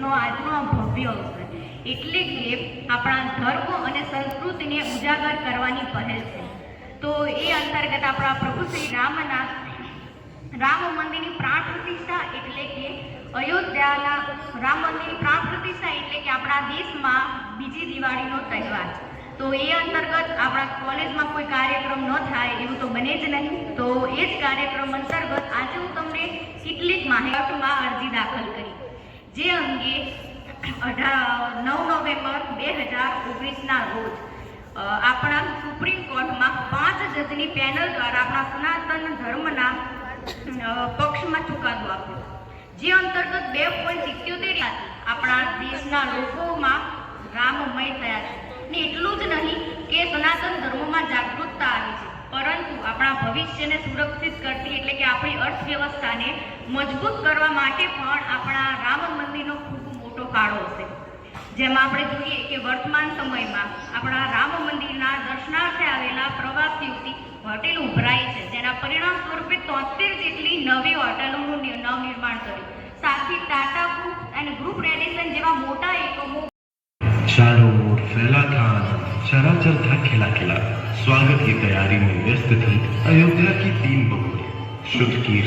દિવસનો આજનો આ ભવ્ય અવસર એટલે કે આપણા ધર્મ અને સંસ્કૃતિને ઉજાગર કરવાની પહેલ છે. તો એ અંતર્ગત આપણા પ્રભુ શ્રી રામના રામ મંદિરની પ્રાણ પ્રતિષ્ઠા એટલે કે અયોધ્યાના રામ મંદિરની પ્રાણ પ્રતિષ્ઠા એટલે કે આપણા દેશમાં બીજી દિવાળીનો તહેવાર. તો એ અંતર્ગત આપણા કોલેજમાં કોઈ કાર્યક્રમ ન થાય એવું તો બને જ નહીં. તો એ જ કાર્યક્રમ અંતર્ગત આજે હું તમને કેટલીક માહિતીમાં અરજી દાખલ કરી, જે અંગે 9 નવેમ્બર 2019ના રોજ આપણા સુપ્રીમ કોર્ટમાં 5 જજની પેનલ દ્વારા આપણા સનાતન ધર્મના પક્ષમાં ચુકાદો આપ્યો, જે અંતર્ગત 2.77 આપણા દેશના લોકોમાં રામમય થયા છે. ને એટલું જ નહીં કે સનાતન ધર્મમાં જાગૃતતા આવી છે, પરંતુ આપણા ભવિષ્યને સુરક્ષિત કરતી એટલે કે આપણી અર્થવ્યવસ્થાને મજબૂત કરવા માટે પણ આપણા રામ મંદિરનો ખૂબ મોટો ફાળો હશે. જેમાં આપણે જોઈએ કે વર્તમાન સમયમાં આપણા રામ મંદિરના દર્શનાર્થે આવેલા પ્રવાસીઓથી હોટેલ ઉભરાઈ છે, જેના પરિણામ સ્વરૂપે 73 જેટલી નવી હોટેલોનું નવનિર્માણ કર્યું. સાથે ટાટા ગ્રુપ અને ગ્રુપ રેડિસન જેવા મોટા એકમો चारों ओर फैला था आनंद, चराचर था खिला खिला. स्वागत की तैयारी में व्यस्त थी अयोध्या की 3 बहुएं. शुद्ध की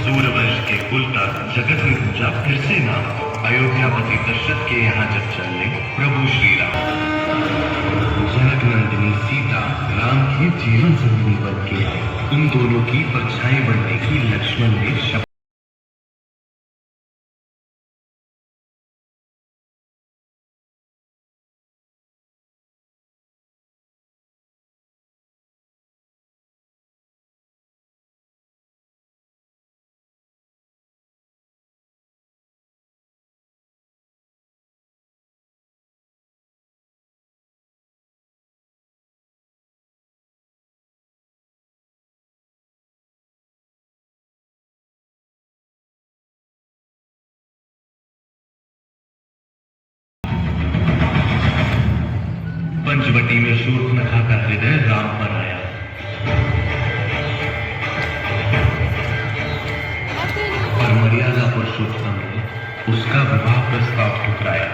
सूर्यवंश के कुल का जगत में पूजा फिर से नाम. अयोध्यापति दशरथ के यहाँ जब चलने प्रभु श्री राम, जनक नंदिनी सीता राम की जीवन संगिनी बन के आए. उन दोनों की परछाई बनने की लक्ष्मण ने शपथ. पंचवटी में शूर्पणखा का हृदय राम पर आया. पर मर्यादा पुरुषोत्तम ने उसका विवाह प्रस्ताव ठुकराया.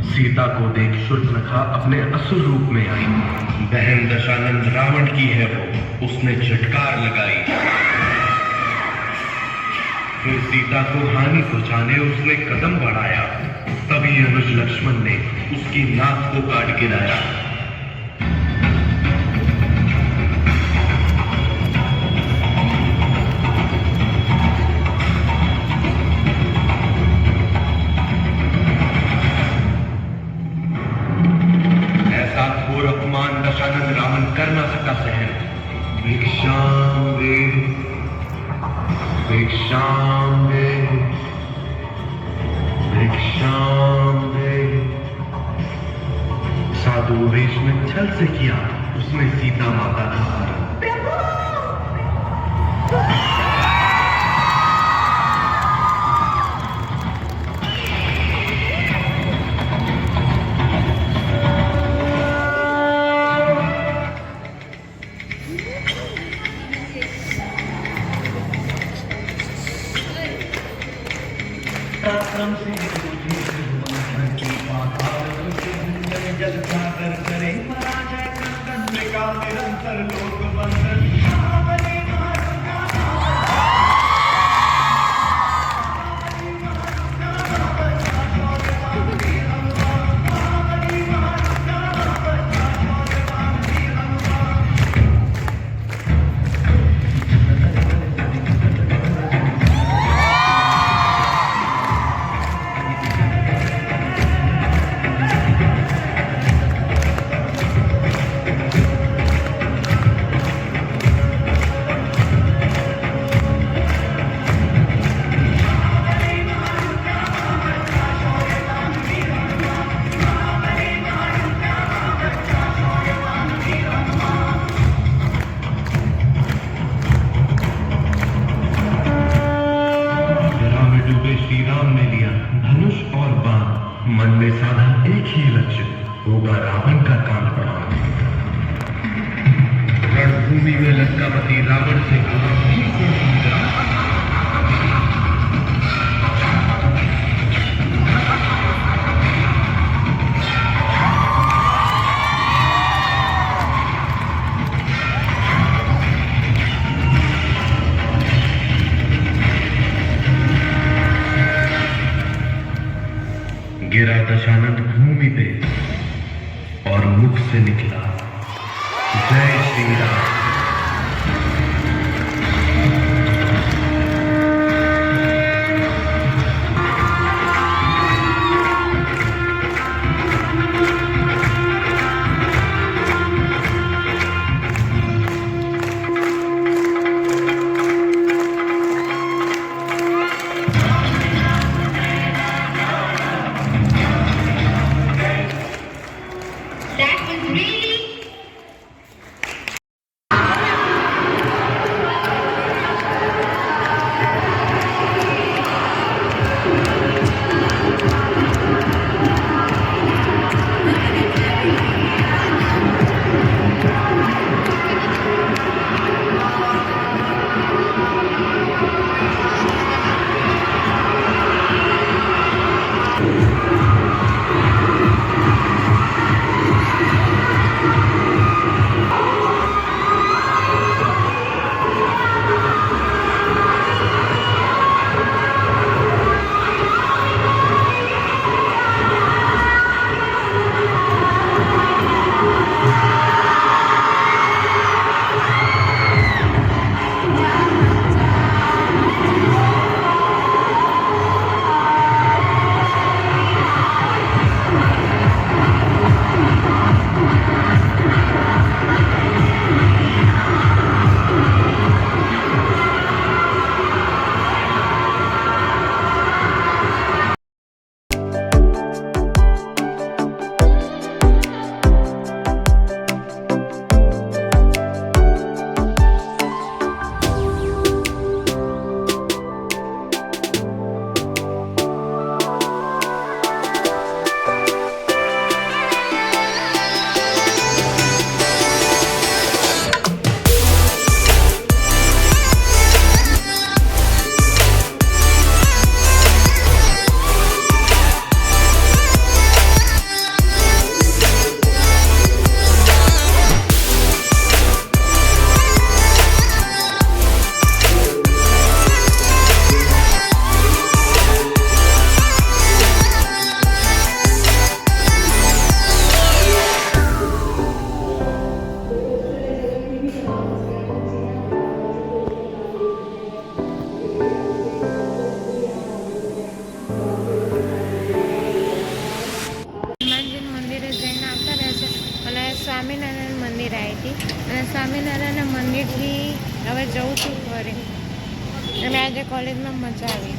सीता को देख शूर्पणखा अपने असुर रूप में आई. बहन दशानंद रावण की है वो, उसने झटकार लगाई. फिर सीता को हानि पहुंचाने उसने कदम बढ़ाया. तभी अनुज लक्ष्मण ने उसकी नाक को काट गिराया. ऐसा घोर अपमान दशानंद रावण कर न सका सहन. भिक्षाम दे, भिक्षाम दे, भिक्षाम दे. साधु वेश में छल से किया उसने सीता माता का हरण. निरंतर लोक बंधन मन में साधा एक ही लक्ष्य होगा, रावण का कान बढ़ाना। रणभूमि में लंकापति रावण से हुआ भीषण संग्राम। गिरा दशानन भूमि पे और मुख से निकला जय Shri Ram. That was really Hanumanji મંદિરે જઈને આવતા રહે છે અને સ્વામિનારાયણ મંદિર આવી હતી અને સ્વામિનારાયણ મંદિરથી હવે જઉં છું ઘરે અને આજે કોલેજમાં મજા આવી.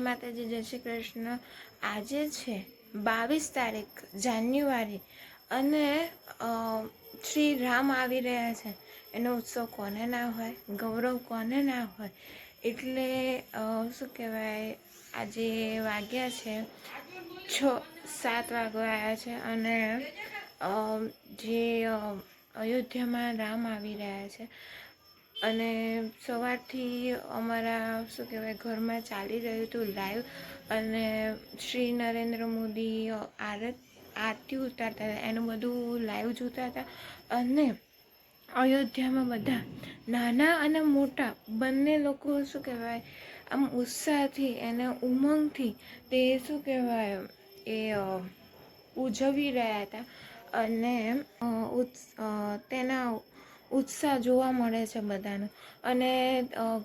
જય માતાજી, જય શ્રી કૃષ્ણ. આજે છે 22 તારીખ જાન્યુઆરી અને શ્રી રામ આવી રહ્યા છે. એનો ઉત્સવ કોને ના હોય, ગૌરવ કોને ના હોય. એટલે શું કહેવાય, આજે વાગ્યા છે 7 વાગવા આવ્યા છે અને જે અયોધ્યામાં રામ આવી રહ્યા છે અને સવારથી અમારા શું કહેવાય ઘરમાં ચાલી રહ્યું હતું લાઈવ અને શ્રી નરેન્દ્ર મોદી આરતી ઉતારતા હતા, એનું બધું લાઈવ જોતા હતા. અને અયોધ્યામાં બધા નાના અને મોટા બંને લોકો શું કહેવાય આમ ઉત્સાહથી અને ઉમંગથી તે શું કહેવાય એ ઉજવી રહ્યા હતા અને તેના ઉત્સાહ જોવા મળે છે બધાનો. અને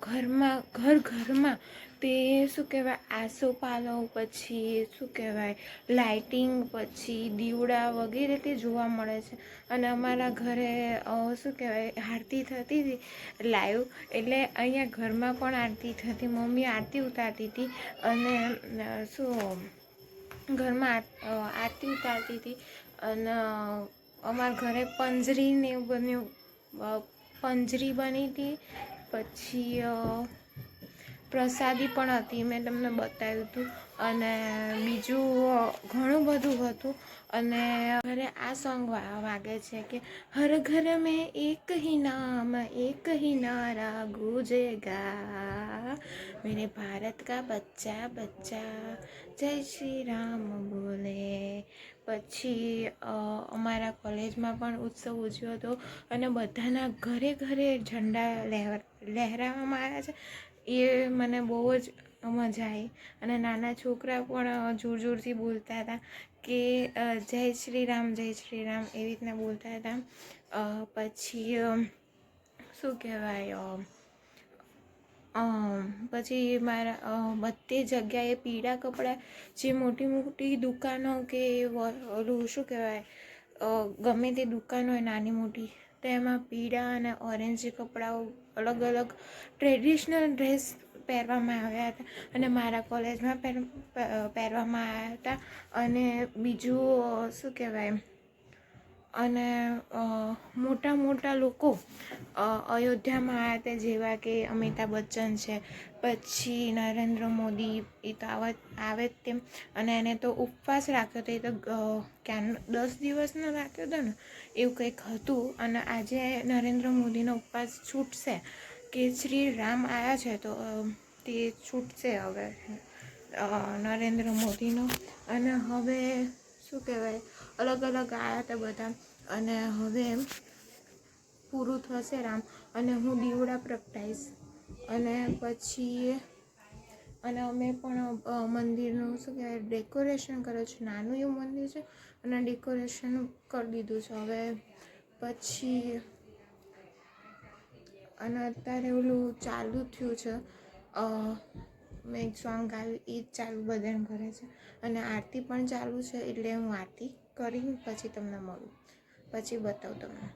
ઘરમાં તે શું કહેવાય આસોપાલવ, પછી શું કહેવાય લાઇટિંગ, પછી દીવડા વગેરે તે જોવા મળે છે. અને અમારા ઘરે શું કહેવાય આરતી થતી હતી લાઈવ, એટલે અહીંયા ઘરમાં પણ આરતી થતી, મમ્મી આરતી ઉતારતી હતી અને ઘરમાં આરતી ઉતારતી હતી. અને અમારા ઘરે પંજરીને એવું બન્યું, પંજરી બની હતી, પછી પ્રસાદી પણ હતી, મેં તમને બતાવ્યું હતું. અને બીજું ઘણું બધું હતું. અને ઘરે આ સોંગ વાગે છે કે હર ઘર મેં એક ही नारा गूंजेगा, मेरे भारत का बच्चा बच्चा जय श्री राम બોલે. પછી અમારા કોલેજમાં પણ ઉત્સવ ઉજવ્યો હતો અને બધાના ઘરે ઘરે ઝંડા લહેરાવવામાં આવ્યા છે. એ મને બહુ જ મજા આવી. અને નાના છોકરા પણ જોર જોરથી બોલતા હતા કે જય શ્રી રામ એવી રીતના બોલતા હતા. પછી શું કહેવાય પછી મારા બધી જગ્યાએ પીળા કપડાં, જે મોટી મોટી દુકાનો કે ઓલું શું કહેવાય ગમે તે દુકાન હોય નાની મોટી, તેમાં પીળા અને ઓરેન્જ કપડાઓ અલગ અલગ ટ્રેડિશનલ ડ્રેસ પહેરવામાં આવ્યા હતા અને મારા કોલેજમાં પહેરવામાં આવ્યા હતા. અને બીજું શું કહેવાય, અને મોટા મોટા લોકો અયોધ્યામાં આવ્યા હતા, જેવા કે અમિતાભ બચ્ચન છે, પછી નરેન્દ્ર મોદી, એ તો આવે જ તેમ. અને એને તો ઉપવાસ રાખ્યો હતો, એ તો ક્યાંનો 10 દિવસનો રાખ્યો હતો ને એવું કંઈક હતું. અને આજે નરેન્દ્ર મોદીનો ઉપવાસ છૂટશે કે શ્રી રામ આવ્યા છે તો તે છૂટશે હવે નરેન્દ્ર મોદીનો. અને હવે શું કહેવાય અલગ અલગ આવ્યા હતા બધા. અને હવે પૂરું થશે રામ અને હું દીવડા પ્રગટાવીશ. અને પછી અમે પણ મંદિરનું શું કહેવાય ડેકોરેશન કર્યું છે, નાનું એવું મંદિર છે અને ડેકોરેશન કરી દીધું છે હવે. પછી અને અત્યારે ઓલું ચાલુ થયું છે, મેં એક સોંગ ગાયું એ જ ચાલુ બધાને કરે છે. અને આરતી પણ ચાલુ છે, એટલે હું આરતી કરીને પછી તમને મળું, પછી બતાવું તમને.